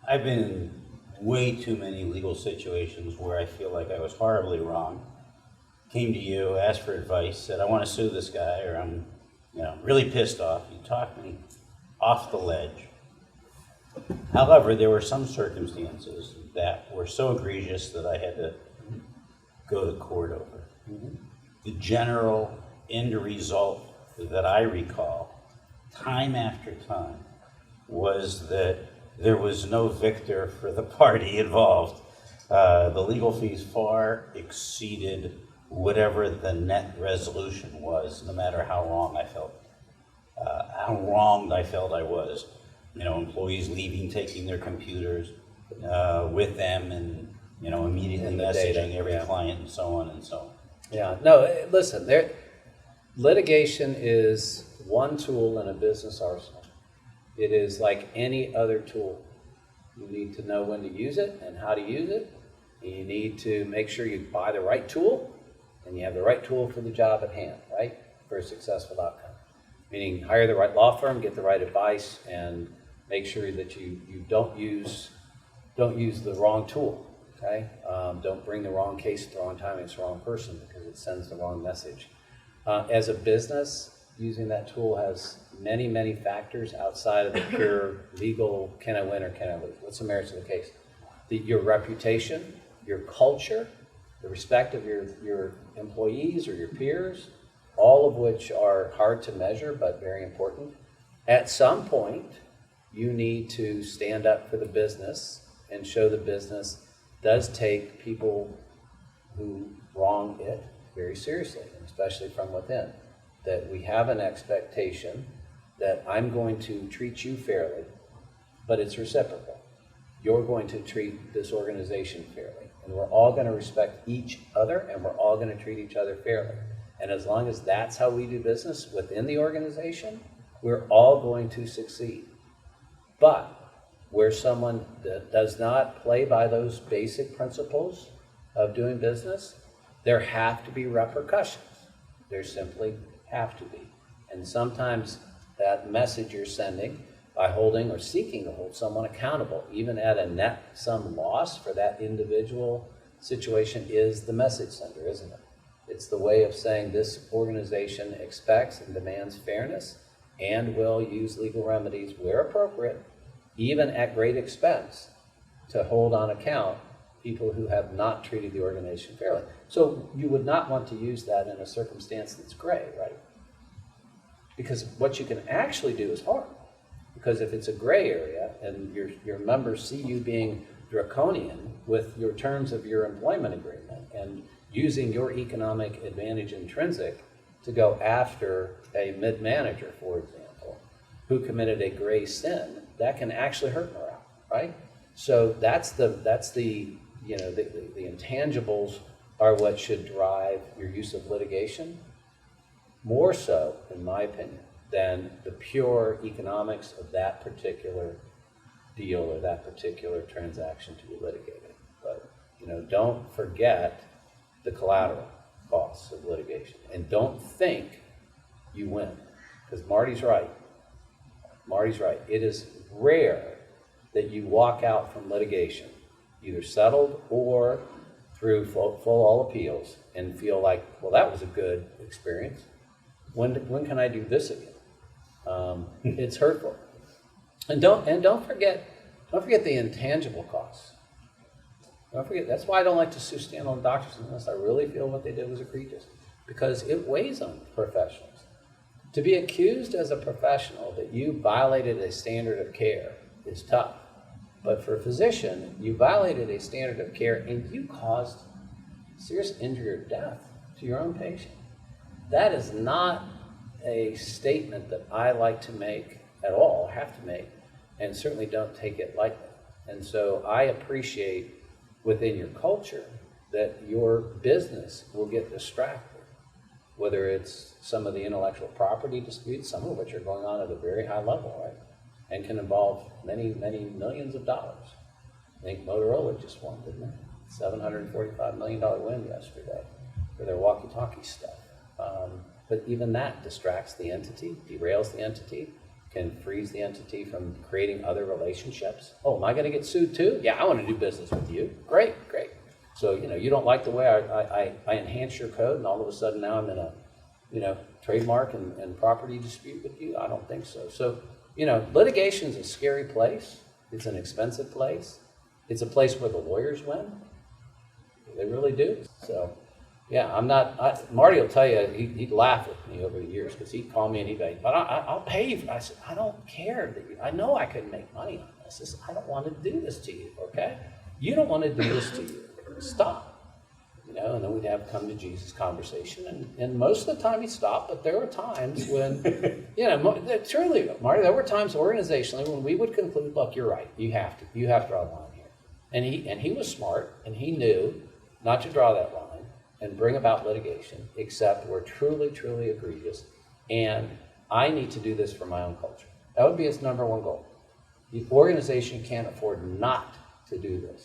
I've been in way too many legal situations where I feel like I was horribly wrong. Came to you, asked for advice, said I want to sue this guy, or I'm, really pissed off. You talked me off the ledge. However, there were some circumstances that were so egregious that I had to go to court over. The general end result that I recall, time after time, was that there was no victor for the party involved. The legal fees far exceeded whatever the net resolution was, no matter how wrong I felt. How wronged I felt I was. Employees leaving, taking their computers with them, and immediately messaging every client, and so on and so on. Yeah, no, listen, litigation is one tool in a business arsenal. It is like any other tool. You need to know when to use it and how to use it. You need to make sure you buy the right tool and you have the right tool for the job at hand, right? For a successful outcome. Meaning hire the right law firm, get the right advice, and make sure that you don't use the wrong tool, okay? Don't bring the wrong case at the wrong time against the wrong person because it sends the wrong message. As a business, using that tool has many, many factors outside of the pure legal, can I win or can I lose? What's the merits of the case? Your reputation, your culture, the respect of your employees or your peers, all of which are hard to measure but very important. At some point, you need to stand up for the business and show the business does take people who wrong it very seriously, especially from within. That we have an expectation that I'm going to treat you fairly, but it's reciprocal. You're going to treat this organization fairly, and we're all going to respect each other, and we're all going to treat each other fairly. And as long as that's how we do business within the organization, we're all going to succeed. But where someone that does not play by those basic principles of doing business, there have to be repercussions. There simply have to be. And sometimes that message you're sending by holding or seeking to hold someone accountable, even at a net sum loss for that individual situation, is the message sender, isn't it? It's the way of saying this organization expects and demands fairness and will use legal remedies where appropriate, even at great expense, to hold on account people who have not treated the organization fairly. So you would not want to use that in a circumstance that's gray, right? Because what you can actually do is harm. Because if it's a gray area and your members see you being draconian with your terms of your employment agreement and using your economic advantage intrinsic to go after a mid-manager, for example, who committed a gray sin, that can actually hurt morale, right? So that's the intangibles are what should drive your use of litigation, more so, in my opinion, than the pure economics of that particular deal or that particular transaction to be litigated. But don't forget the collateral costs of litigation, and don't think you win, because Marty's right. Marty's right. It is rare that you walk out from litigation, either settled or through full all appeals, and feel like, well, that was a good experience. When can I do this again? It's hurtful. And don't forget the intangible costs. Don't forget, that's why I don't like to sue standalone doctors unless I really feel what they did was egregious, because it weighs on professionals. To be accused as a professional that you violated a standard of care is tough. But for a physician, you violated a standard of care and you caused serious injury or death to your own patient. That is not a statement that I like to make at all, have to make, and certainly don't take it lightly. And so I appreciate within your culture that your business will get distracted, whether it's some of the intellectual property disputes, some of which are going on at a very high level, right? And can involve many, many millions of dollars. I think Motorola just won, didn't it? $745 million win yesterday for their walkie-talkie stuff. But even that distracts the entity, derails the entity, can freeze the entity from creating other relationships. Oh, am I going to get sued too? Yeah, I want to do business with you. Great, great. So, you don't like the way I enhance your code, and all of a sudden now I'm in a, trademark and property dispute with you? I don't think so. So, litigation is a scary place. It's an expensive place. It's a place where the lawyers win. They really do. So, yeah, Marty will tell you, he'd laugh with me over the years because he'd call me and he'd be, but I'll pay you. I said, I don't care. I know I couldn't make money on this. I don't want to do this to you, okay? You don't want to do this to you. Stop. And then we'd have come to Jesus conversation. And most of the time he'd stop, but there were times when, truly, Marty, there were times organizationally when we would conclude, look, you're right. You have to draw the line here. And he was smart, and he knew not to draw that line and bring about litigation, except we're truly, truly egregious. And I need to do this for my own culture. That would be his number one goal. The organization can't afford not to do this.